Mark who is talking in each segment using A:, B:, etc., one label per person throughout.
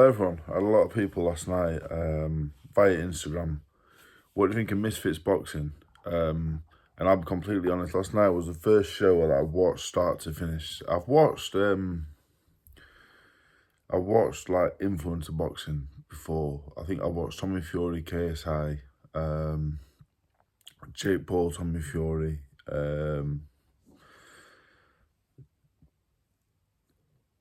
A: Hello everyone, I had a lot of people last night via Instagram. What do you think of Misfits boxing? And I'll be completely honest, last night was the first show that I've watched start to finish. I watched like influencer boxing before. I think I watched Tommy Fury, KSI, Jake Paul, Tommy Fury.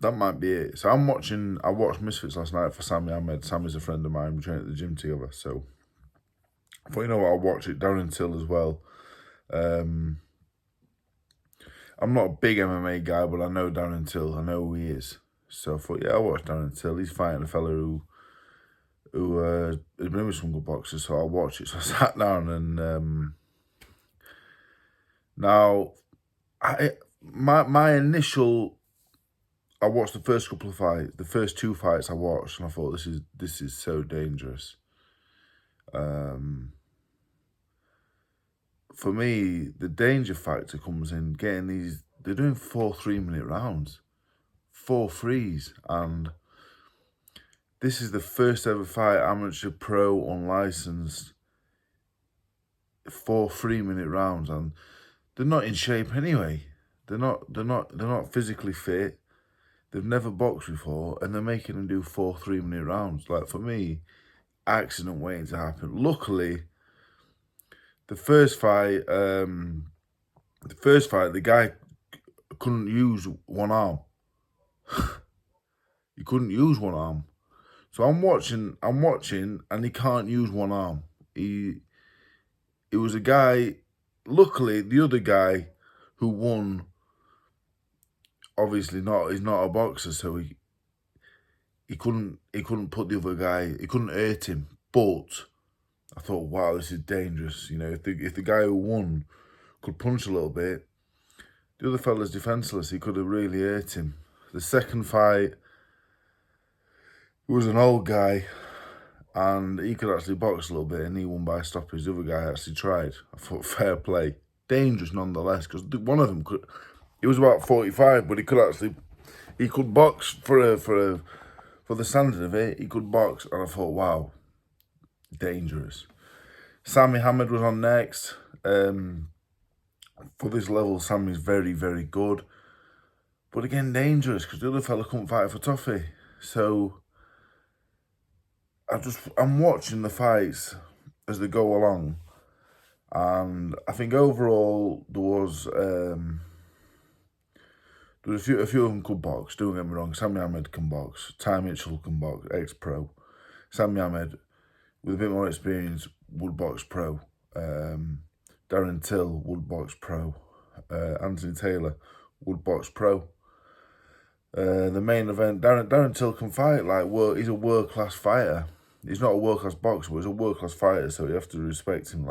A: That might be it. So I watched Misfits last night for Sammy Ahmed. Sammy's a friend of mine. We train at the gym together. So I thought, you know what, I'll watch it. Darren Till as well. I'm not a big MMA guy, but I know Darren Till. I know who he is. So I thought, yeah, I'll watch Darren Till. He's fighting a fella who has been with some good boxers, so I'll watch it. So I sat down and now my initial. I watched the first couple of fights, the first two fights I watched, and I thought this is so dangerous. For me, the danger factor comes in getting these. They're doing 4 3-minute rounds, 4 threes, and this is the first ever fight, amateur, pro, unlicensed, 4 3-minute rounds, and they're not in shape anyway. They're not physically fit. They've never boxed before, and they're making them do 4 3-minute rounds. Like, for me, accident waiting to happen. Luckily, the first fight, the guy couldn't use one arm. He couldn't use one arm. So I'm watching, and he can't use one arm. It was a guy. Luckily, the other guy who won, obviously he's not a boxer, so he couldn't put the other guy. He couldn't hurt him. But I thought, wow, this is dangerous. You know, if the guy who won could punch a little bit, the other fella's defenseless. He could have really hurt him. The second fight, it was an old guy, and he could actually box a little bit, and he won by stoppage. The other guy actually tried. I thought, fair play. Dangerous nonetheless, because one of them could. He was about 45, but he could box for the standard of it. He could box, and I thought, wow, dangerous. Sammy Ahmed was on next. For this level, Sammy's very, very good, but again, dangerous, because the other fella couldn't fight for toffee. So I'm watching the fights as they go along, and I think overall there was a few of them could box. Don't get me wrong, Sammy Ahmed can box. Ty Mitchell can box, ex-pro. Sammy Ahmed, with a bit more experience, would box pro. Darren Till would box pro. Anthony Taylor would box pro. The main event, Darren Till can fight. He's a world-class fighter. He's not a world-class boxer, but he's a world-class fighter, so you have to respect him.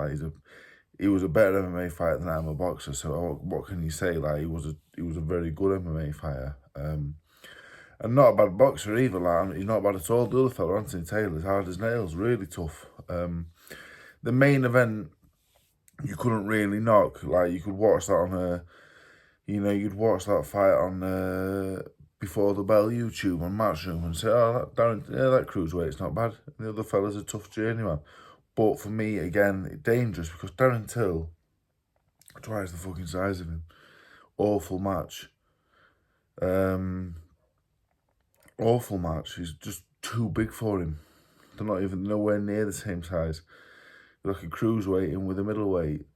A: He was a better MMA fighter than I'm a boxer, so what can you say? He was a very good MMA fighter. And not a bad boxer either. He's not bad at all. The other fella, Anthony Taylor, is hard as nails, really tough. The main event, you couldn't really knock. You could watch that on you'd watch that fight on Before the Bell YouTube on Matchroom and say, oh, that cruiserweight's not bad. And the other fella's a tough journeyman. But for me, again, dangerous, because Darren Till, twice the fucking size of him. Awful match. Awful match. He's just too big for him. They're not even nowhere near the same size. Like a cruiserweight in with a middleweight.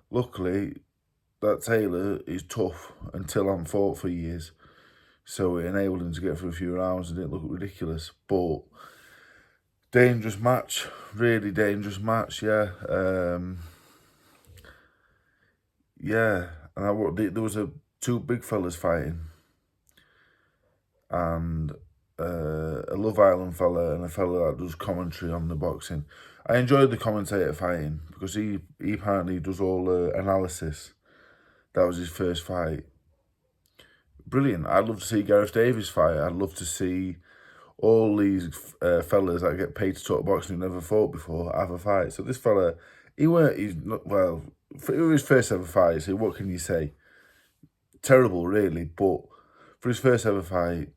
A: Luckily, that Taylor is tough, and Till hadn't fought for years, so it enabled him to get through a few rounds and didn't look ridiculous. But dangerous match, really dangerous match, yeah. And there was two big fellas fighting, and a Love Island fella and a fella that does commentary on the boxing. I enjoyed the commentator fighting, because he apparently does all the analysis. That was his first fight. Brilliant. I'd love to see Gareth Davies fight. I'd love to see all these fellas that get paid to talk boxing who never fought before have a it So this fella, it was his first ever fight, so what can you say? Terrible, really, but for his first ever fight,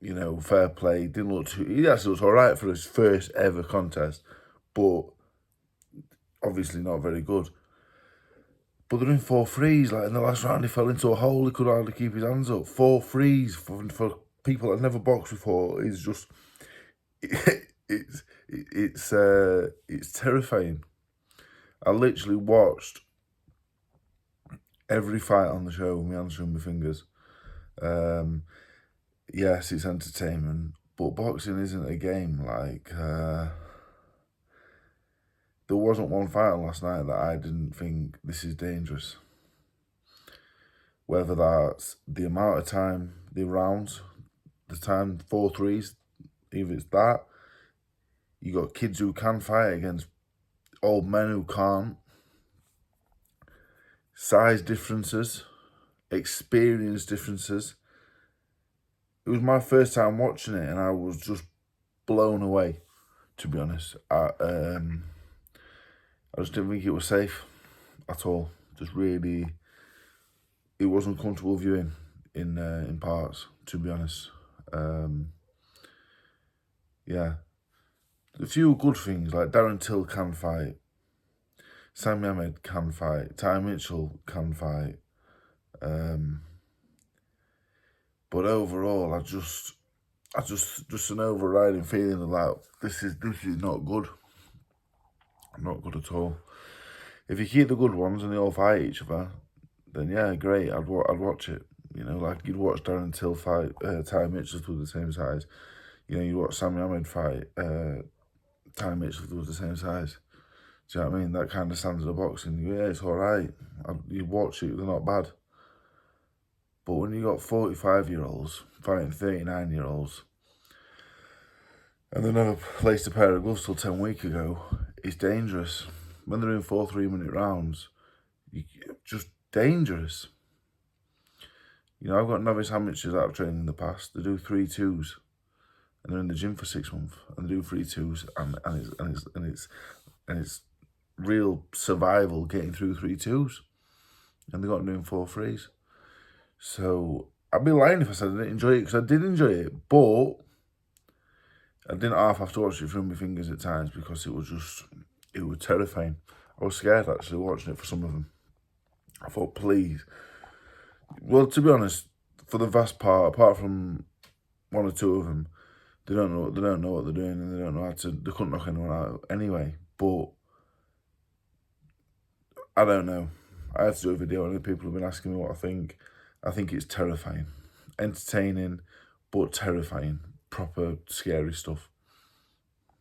A: you know, fair play. Didn't look too. He actually looked all right for his first ever contest, but obviously not very good. But they're in 4-3s. Like in the last round, he fell into a hole. He could hardly keep his hands up. 4-3s for people that never boxed before is just it's terrifying. I literally watched every fight on the show with my hands through my fingers. Yes, it's entertainment, but boxing isn't a game. Like, there wasn't one fight last night that I didn't think this is dangerous. Whether that's the amount of time, the rounds, the time, 4-3s, if it's that, you got kids who can fight against old men who can't, size differences, experience differences. It was my first time watching it, and I was just blown away, to be honest. I just didn't think it was safe at all. Just really, it wasn't comfortable viewing in parts, to be honest. Yeah. A few good things, like Darren Till can fight, Sami Ahmed can fight, Ty Mitchell can fight. But overall, I just an overriding feeling of like, this is not good. Not good at all. If you keep the good ones and they all fight each other, then yeah, great. I'd watch it. You know, like you'd watch Darren Till fight Ty Mitchell with the same size. You know, you'd watch Sami Ahmed fight Ty Mitchell with the same size. Do you know what I mean? That kind of standard of boxing. Yeah, it's all right. You watch it, they're not bad. But when you got 45-year-olds fighting 39-year-olds, and they never placed a pair of gloves till 10 weeks ago, it's dangerous. When they're in 4 3-minute rounds, just dangerous. You know, I've got novice amateurs that I've trained in the past. They do 3-2s, and they're in the gym for 6 months, and they do 3-2s, and it's real survival getting through 3-2s, and they got doing 4-3s. So I'd be lying if I said I didn't enjoy it, because I did enjoy it, but I didn't half have to watch it through my fingers at times because it was terrifying. I was scared actually watching it for some of them. I thought, please. Well, to be honest, for the vast part, apart from 1 or 2 of them, they don't know what they're doing, and they don't know how to. They couldn't knock anyone out anyway. But I don't know. I had to do a video, and people have been asking me what I think. I think it's terrifying, entertaining, but terrifying. Proper scary stuff.